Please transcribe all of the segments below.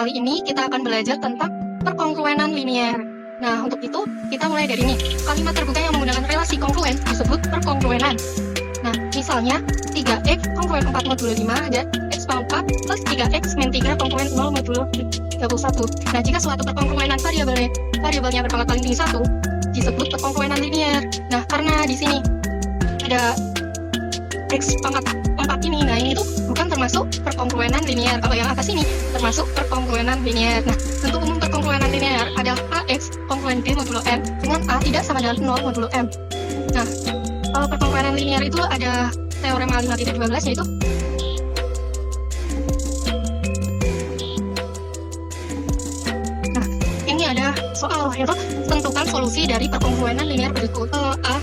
kali ini kita akan belajar tentang perkongruenan linier. Nah, untuk itu kita mulai dari ini. Kalimat terbuka yang menggunakan relasi kongruen disebut perkongruenan. Nah, misalnya 3x kongruen 4 modulo 5 dan x pangkat 4 plus 3x min 3 kongruen 0 modulo 31. Nah, jika suatu perkongruenan variabelnya berpangkat paling tinggi 1 disebut perkongruenan linier. Nah, karena di sini ada x pangkat 4 ini, nah ini tuh bukan termasuk perkongruenan linier. Kalau yang atas ini termasuk perkongruenan linier. Nah, bentuk umum perkongruenan linier adalah ax kongruen b modulo m dengan a tidak sama dengan 0 modulo m. Nah, kalau perkongruenan linier itu ada teorema 5.12 yaitu ini ada soal yaitu tentukan solusi dari perkongruenan linier berikut. A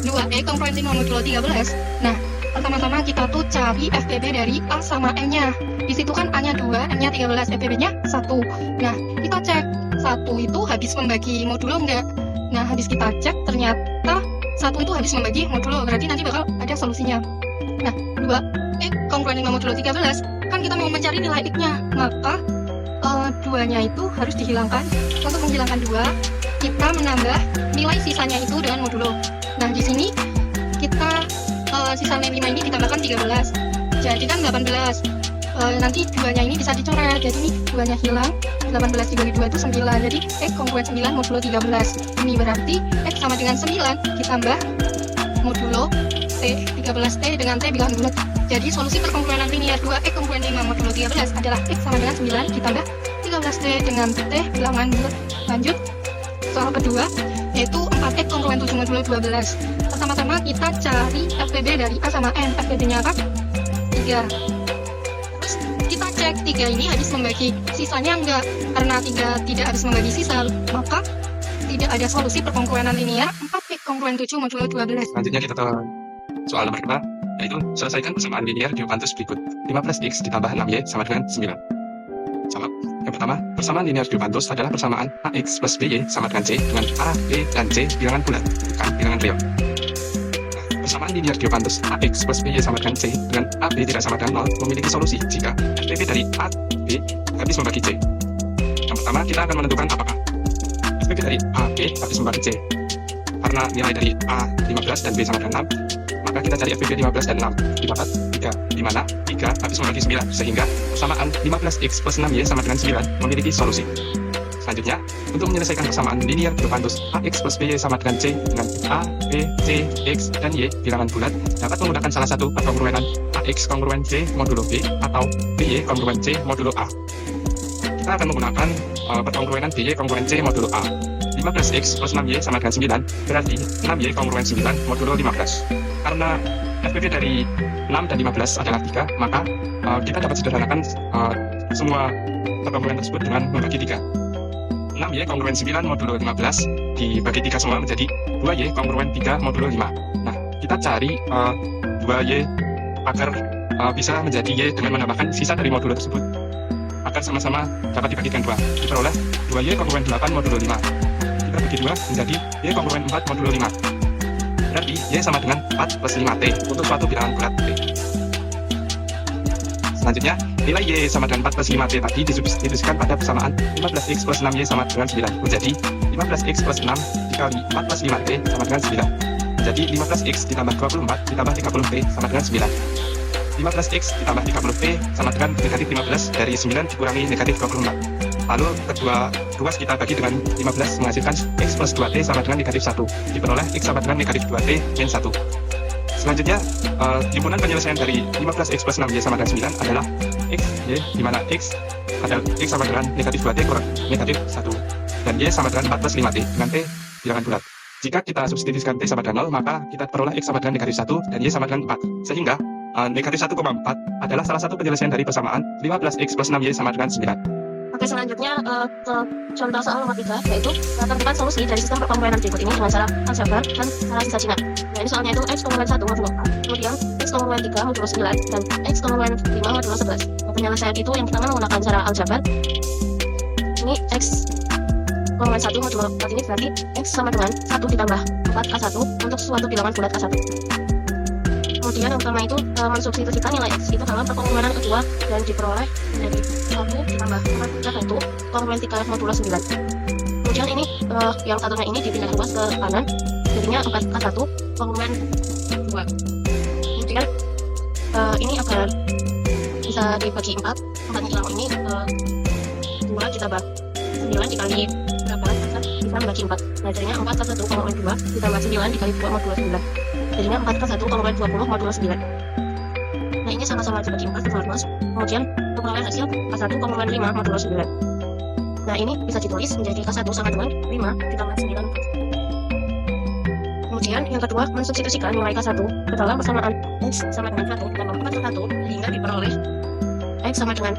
2e kongruen 5 modulo 13. Nah, pertama-tama kita tuh cari FPB dari A sama M-nya. Di situ kan A-nya 2, M-nya 13, FPB-nya 1. Nah, kita cek 1 itu habis membagi modulo enggak. Nah, habis kita cek ternyata 1 itu habis membagi modulo, berarti nanti bakal ada solusinya. Nah, 2e kongruen 5 modulo 13, kan kita mau mencari nilai X-nya, maka 2-nya itu harus dihilangkan. Untuk menghilangkan 2, kita menambah nilai sisanya itu dengan modulo. Nah, di sini kita sisa min 5 ini ditambahkan 13, jadi kan 18. Nanti 2-nya ini bisa dicoret, jadi ini 2-nya hilang, 18 dibagi 2 itu 9, jadi X kongruen 9 modulo 13. Ini berarti X sama dengan 9 ditambah modulo T, 13T dengan T bilangan bulat. Jadi solusi perkongruenan linier 2X kongruen 5 modulo 13 adalah X sama dengan 9 ditambah 13T dengan T bilangan bulat. Lanjut, soal kedua, yaitu 4X kongruen 7 modulo 12. Pertama-tama kita cari FPB dari A sama N. FPB-nya apa? 3. Terus kita cek 3 ini habis membagi sisanya enggak. Karena 3 tidak habis membagi sisa, maka tidak ada solusi perkongruenan linier 4X kongruen 7 modulo 12. Selanjutnya kita ke soal nomor 5, yaitu selesaikan persamaan linier di Diopantus berikut. 5 plus X ditambah 6Y sama dengan 9. Jawab. Yang pertama, persamaan linier Diopantus adalah persamaan AX plus BY sama dengan C dengan A, B, dan C bilangan bulat, bukan bilangan real. Persamaan linier Diopantus AX plus BY sama dengan C dengan AB tidak sama dengan 0 memiliki solusi jika FPB dari A, B habis membagi C. Yang pertama, kita akan menentukan apakah FPB dari A, B habis membagi C. Karena nilai dari A 15 dan B sama dengan 6, maka kita cari FPB 15 dan 6 didapat 3, di mana 3 habis membagi 9, sehingga persamaan 15X plus 6Y sama dengan 9 memiliki solusi. Selanjutnya, untuk menyelesaikan persamaan linier Diopantus AX plus BY sama dengan C dengan A, B, C, X, dan Y bilangan bulat dapat menggunakan salah satu perkongruenan AX kongruen C modulo B atau BY kongruen C modulo A. Kita akan menggunakan perkongruenan BY kongruen C modulo A. 15X plus 6Y sama dengan 9 berarti 6Y kongruen 9 modulo 15. Karena FPB dari 6 dan 15 adalah 3, maka kita dapat sederhanakan semua perkongruan tersebut dengan membagi 3. 6Y kongruen 9 modulo 15 dibagi 3 semua menjadi 2Y kongruen 3 modulo 5. Nah, kita cari 2Y agar bisa menjadi Y dengan menambahkan sisa dari modulo tersebut agar sama-sama dapat dibagikan 2. Diperoleh 2Y kongruen 8 modulo 5. Kita bagi 2 menjadi Y kongruen 4 modulo 5. Berarti Y sama dengan 4 plus 5T untuk suatu bilangan bulat T. Selanjutnya, nilai Y sama dengan 4 plus 5T tadi disubstitusikan pada persamaan 15X plus 6Y sama dengan 9 menjadi 15X plus 6 dikali 4 plus 5T sama dengan 9 menjadi 15X ditambah 24 ditambah 30T sama dengan 9. 15X ditambah 30T sama dengan negatif 15 dari 9 dikurangi negatif 24. Lalu kedua ruas kita bagi dengan 15 menghasilkan X plus 2T sama dengan negatif 1. Diperoleh X sama dengan negatif 2T min 1. Selanjutnya, himpunan penyelesaian dari 15X plus 6Y sama dengan 9 adalah X, Y, di mana X adalah X sama dengan negatif 2T kurang negatif 1. Dan Y sama dengan 4 plus 5T dengan T bilangan bulat. Jika kita substitusikan T sama dengan 0, maka kita peroleh X sama dengan negatif 1 dan Y sama dengan 4. Sehingga negatif 1,4 adalah salah satu penyelesaian dari persamaan 15X plus 6Y sama dengan 9. Oke, selanjutnya ke contoh soal nomor 3, yaitu tentukan solusi dari sistem perkongruenan berikut ini dengan cara aljabar dan cara sisa Cina. Nah, ini soalnya itu X kongruen 1 modulo 4, kemudian X kongruen 3 modulo 9, dan X kongruen 5 modulo 11. Nah, penyelesaian itu yang pertama menggunakan cara aljabar. Ini X kongruen 1 modulo 4 ini berarti X sama dengan 1 ditambah 4 A1 untuk suatu bilangan bulat A1. Kemudian yang pertama itu mensubstitusikan nilai X itu dalam perkongruenan kedua dan diperoleh menjadi 1 ditambah 4 ke 1 kongruen 3 modulo 9. Kemudian ini yang satunya ini dipindah luas ke kanan, jadinya 4 ke 1 kongruen 2. Kemudian ini agar bisa dibagi 4 yang hilang ini 2 ditambah 9 dikali 8 bisa membagi 4. Nah jadinya 4 ke 1 kongruen 2 ditambah 9 dikali 2 modulo 9. Jadinya 4 ke 1 kongruen 20 modulo 9. Nah ini sama-sama dibagi 4 ke luas. Kemudian untuk perolehan hasil K1 kongruen 5 modulo 9. Nah ini bisa ditulis menjadi K1 sama dengan 5 ditambah 9. Kemudian yang kedua mensubstitusikan nilai K1 ke dalam persamaan X sama dengan 1 ditambah 4 ke 1 sehingga diperoleh X sama dengan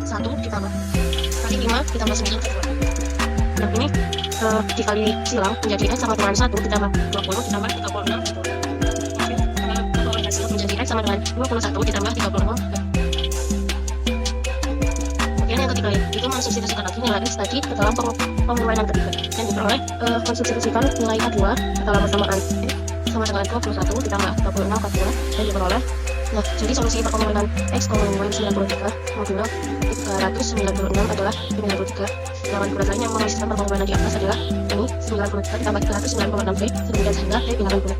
1 ditambah kali 5 ditambah 9 ke 2. Nah ini dikali silang menjadi X sama dengan 1 ditambah 20 ditambah 36 gitu. Kemudian hasil menjadi X sama dengan 21 ditambah 36. Kemudian yang ketiga itu mensubstitusikan lagi nilai X tadi ke dalam pengurangan ketiga yang diperoleh mensubstitusikan nilai K2 ke dalam persamaan X sama dengan 21 ditambah 36 K2 dan diperoleh. Nah, jadi solusi perkongruenan X kongruen 93 modulo 396 adalah 93. Lawan bulat lain yang menghasilkan perkongruenan di atas adalah ini 93 ditambah 396 B sedemikian sehingga D bilangan bulat.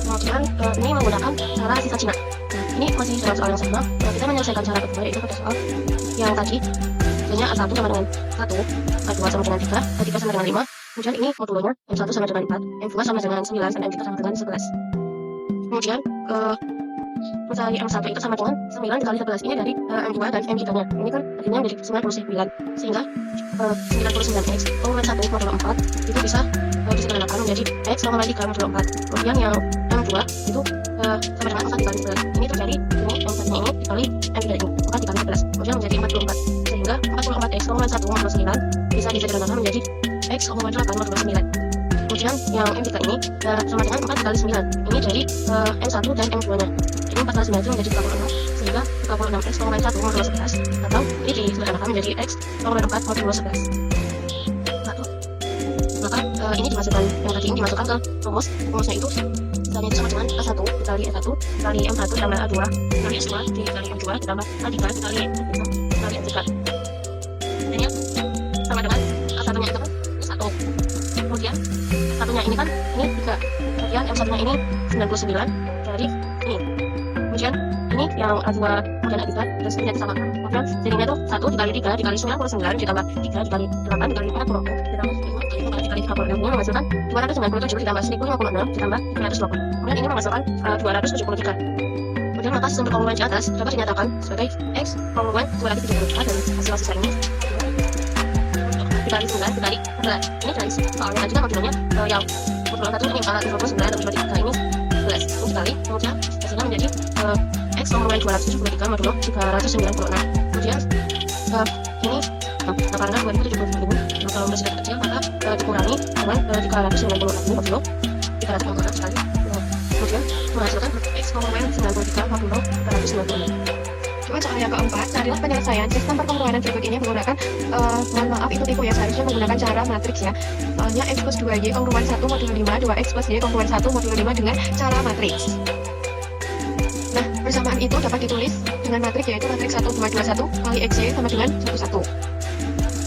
Kemudian ini menggunakan cara sisa Cina. Nah, ini masih dalam soal yang sama. Nah, kita menyelesaikan cara kedua yaitu pada soal yang tadi misalnya A1 sama dengan 1, A2 sama dengan 3, A3 sama dengan 5. Kemudian ini modulonya M1 sama dengan 4, M2 sama dengan 9, dan M3 sama dengan 11. Kemudian mencari M1 itu sama dengan 9 dikali 11 ini dari M2 dan M3 nya. Ini kan artinya menjadi 99, sehingga 99X kongruen 1 modulo 4 itu bisa disederhanakan menjadi X kongruen 3 modulo 4. Kemudian yang M2 itu sama dengan 4 dikali 11. Ini terjadi ini M1 nya ini dikali M3 ini 4 dikali 11. Kemudian menjadi 44, sehingga 44X kongruen 1 modulo 9 bisa disederhanakan menjadi X kongruen 8 modulo 9. Kemudian yang M3 ini sama dengan 4 dikali 9. Ini dari M1 dan M2 nya. Ini 4 kali 9 itu menjadi 36, sehingga 36X kongruen 1 modulo 11 atau ini disederhanakan menjadi X kongruen 4 modulo 11. Maka ini dimasukkan, yang tadi ini dimasukkan ke rumusnya itu misalnya itu sama dengan A1 dikali A1 dikali M1 ditambah A2 dikali S2 dikali M2 ditambah A3 dikali M3 dikali M3. Ini sama dengan A1 nya itu kan 1. Kemudian satunya ini kan ini 3. Kemudian M1 nya ini 99 dari ini. Kemudian ini yang A2 kemudian A3 terus ini disamakan. Kemudian jadinya tuh 1 dikali 3 dikali 99 ditambah 3 dikali 8 dikali 40 ditambah 5 dikali 36 ini menghasilkan 297 ditambah 1056 ditambah 320. Kemudian ini menghasilkan 273. Kemudian maka sistem perkongruan di atas dapat dinyatakan sebagai X kongruen 274 dan hasil sisa ini dikali 9 dikali 11. Ini dari soalnya tadi kan modulonya yang modulo 1 ini 429 dan modulo 3 ini 11 ini dikali, kemudian hasilnya menjadi X kongruen 273 modulo 396. Kemudian ini karena 2070 kalau masih kecil maka dikurangi dengan 396 modulo 396 sekali. Kemudian menghasilkan X kongruen 93 modulo 396. Cuma soal yang keempat, carilah penyelesaian sistem perkongruenan berikut ini menggunakan mohon maaf itu tipu ya, seharusnya menggunakan cara matriks ya. Soalnya X plus 2Y kongruen 1 modulo 5, 2X plus Y kongruen 1 modulo 5 dengan cara matriks. Nah, persamaan itu dapat ditulis dengan matriks yaitu matriks 1, 2, 2, 1 kali XY sama dengan 1, 1.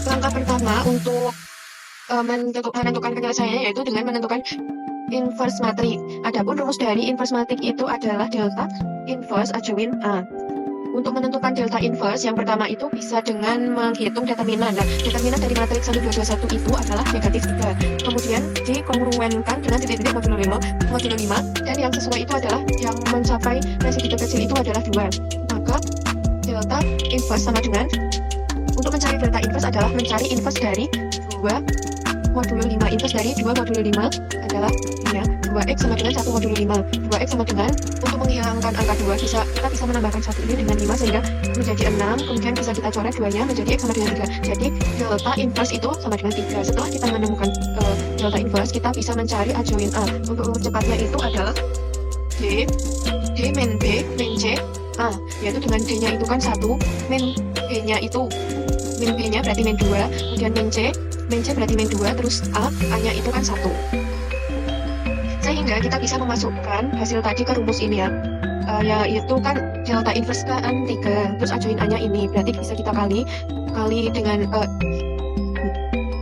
Langkah pertama untuk menentukan penyelesaiannya yaitu dengan menentukan inverse matriks. Adapun rumus dari inverse matriks itu adalah delta inverse acuin A. Untuk menentukan delta inverse, yang pertama itu bisa dengan menghitung determinan. Nah, determinan dari matriks 1, 2, 2, 1 itu adalah negatif 3. Kemudian dikongruenkan dengan titik-titik modulo 5, dan yang sesuai itu adalah yang mencapai residu terkecil itu adalah 2. Maka delta inverse sama dengan, untuk mencari delta inverse adalah mencari inverse dari 2 modulo 5. Inverse dari 2 modulo 5 adalah ya, 2X sama dengan 1 modulo 5. 2X sama dengan, untuk menghilangkan angka 2 kita bisa menambahkan 1 ini dengan 5 sehingga menjadi 6. Kemudian bisa kita coret 2-nya menjadi X sama dengan 3. Jadi delta inverse itu sama dengan 3. Setelah kita menemukan delta inverse, kita bisa mencari adjoint A. Untuk urut cepatnya itu adalah D min B min C A, yaitu dengan D-nya itu kan 1, min B-nya itu min B-nya berarti min 2, kemudian min C berarti min 2, terus A-nya itu kan 1. Sehingga kita bisa memasukkan hasil tadi ke rumus ini ya. Yaitu kan delta inverse kan 3, terus adjoin A-nya ini, berarti bisa kita kali dengan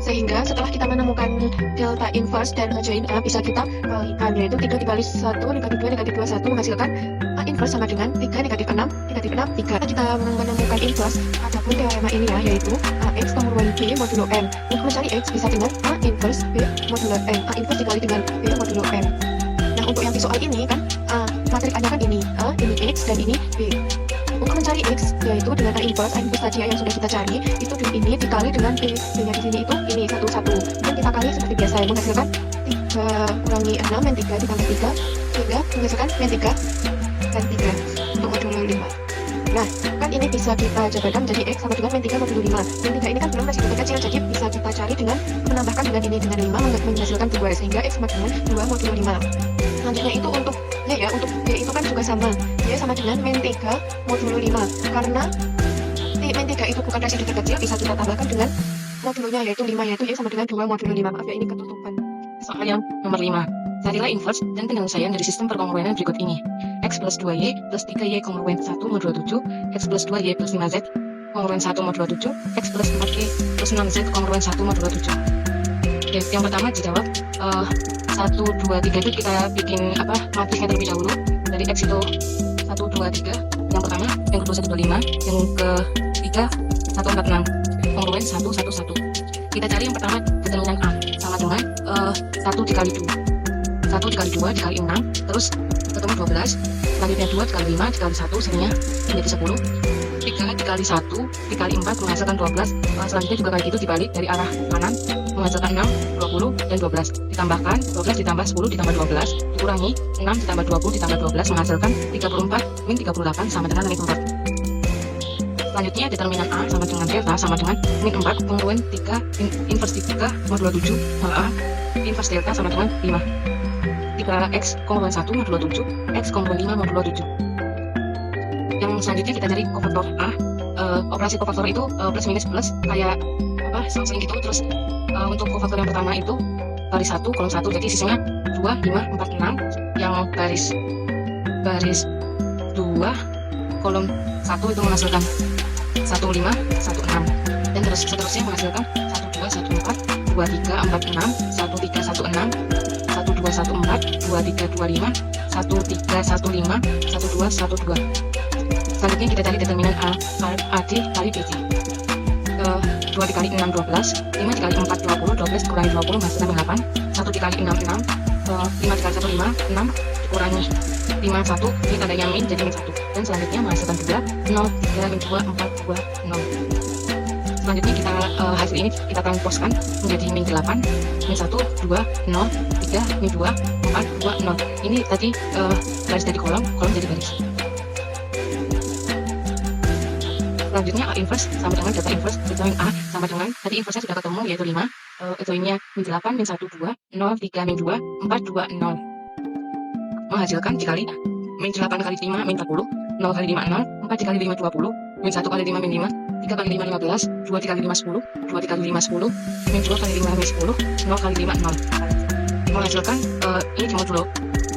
sehingga setelah kita menemukan delta inverse dan adjoin A bisa kita kalikan, yaitu 3 dikali 1 negatif 2 negatif 2 1 menghasilkan A inverse sama dengan 3 negatif 6 negatif 6 3. Kita menemukan inverse adapun teorema ini ya, yaitu AX penguruan B modulo M. Untuk mencari X bisa dengan A inverse B modulo M, A inverse dikali dengan B modulo M. Nah, untuk yang di soal ini kan matrik A-nya kan ini X dan ini B. Untuk mencari X, yaitu dengan A inverse tadi yang sudah kita cari, itu ini dikali dengan B. B-nya di sini itu ini 1, 1. Dan kita kali seperti biasa, yang menghasilkan 3 kurangi 6 min 3 ditambah 3, sehingga menghasilkan min 3 dan 3 untuk modulo 5. Nah, kan ini bisa kita jabarkan menjadi X sama dengan min 3 modulo 5. Min 3 ini kan belum masih bentuk kecil, jadi bisa kita cari dengan menambahkan dengan ini, dengan 5 menghasilkan 2, sehingga X sama dengan 2 modulo 5. Selanjutnya itu untuk untuk Y itu kan juga sama. Y sama dengan min 3 modulo 5. Karena min 3 itu bukan residu terkecil, bisa kita tambahkan dengan modulonya yaitu 5, yaitu Y sama dengan 2 modulo 5. Maaf ya, ini ketutupan. Soal yang nomor 5. Carilah inverse dan penyelesaian dari sistem perkongruenan berikut ini. X plus 2Y plus 3Y kongruen 1 modulo 7, X plus 2Y plus 5Z kongruen 1 modulo 7, X plus 4Y plus 6Z kongruen 1 modulo 7. Oke, yang pertama dijawab 1, 2, 3 itu kita bikin matriknya terlebih dahulu. Dari X itu 1, 2, 3 yang pertama, yang kedua 1, 2, 5, yang ketiga 1, 4, 6 kongruen 1, 1, 1. Kita cari yang pertama determinan A sama dengan 1 dikali 2 1 dikali 2 dikali 6, terus ketemu 12, selanjutnya 2 dikali 5 dikali 1, sininya menjadi 10, 3 dikali 1 dikali 4 menghasilkan 12, selanjutnya juga kayak gitu dibalik dari arah kanan menghasilkan 6, 20, dan 12, ditambahkan 12 ditambah 10 ditambah 12, dikurangi 6 ditambah 20 ditambah 12 menghasilkan 34 min 38 sama dengan min 4. Selanjutnya determinan A sama dengan delta sama dengan min 4 kongruen 3 inverse 3 modulo 7 A inverse delta sama dengan 5. 3X kongruen 1 modulo 7, X kongruen 5 modulo 7. Yang selanjutnya kita cari kofaktor A. Operasi kofaktor itu plus minus plus kayak selang-seling gitu. Terus untuk kofaktor yang pertama itu baris 1 kolom 1, jadi sisanya 2, 5, 4, 6. Yang baris 2 kolom 1 itu menghasilkan 1, 5, 1, 6. Dan terus seterusnya menghasilkan 1, 2, 1, 4, 2, 3, 4, 6, 1, 3, 1, 6, 1, 2, 1, 4, 2, 3, 2, 5, 1, 3, 1, 5, 1, 2, 1, 2. Selanjutnya kita cari determinan AD kali BC. 2 dikali 6, 12, 5 dikali 4, 20, 12 dikurangi 20 menghasilkan 8, 1 dikali 6, 6, 5 dikali 1, 5, 6, dikurangi 5, 1, ini tandanya min jadi min 1. Dan selanjutnya menghasilkan 2, 0, 3, min 2, 4, 2, 0. Selanjutnya kita hasil ini kita transposkan menjadi min 8, min 1, 2, 0, 3, min 2, 4, 2, 0. Ini tadi garis dari kolom jadi garis. Selanjutnya A inverse sama dengan delta inverse, determin A sama dengan tadi inverse-nya sudah ketemu yaitu 5, adjoinnya min 8, min 1, 2, 0, 3, min 2, 4, 2, 0. Menghasilkan dikali min 8 kali 5, min 40, 0 kali 5, 0, 4 dikali 5, 20, min 1 kali 5, min 5, 3 kali 5, 15, 2 dikali 5, 10, 2 dikali 5, 10, min 2 kali 5, min 10, 0 kali 5, 0. Menghasilkan, ini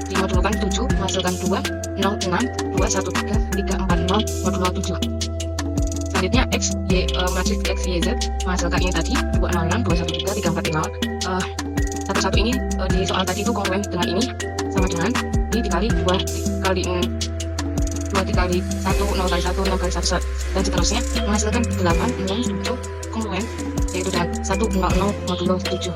dimodulkan 7, menghasilkan 2, 0, 6, 2, 1, 3, 3, 4, 0, modulo 7. Selanjutnya X, Y, matriks X, Y, Z, menghasilkan ini tadi, 2, 0, 6, 2, 1, 3, 3, 4, 0. Satu-satu ini, di soal tadi itu kongruen dengan ini, sama dengan ini dikali 2 kali 2 dikali 1, 0 kali 1, 0 kali 1, dan seterusnya menghasilkan 8, 6, 7 kongruen, yaitu dengan 1, 0, 0 modulo 7.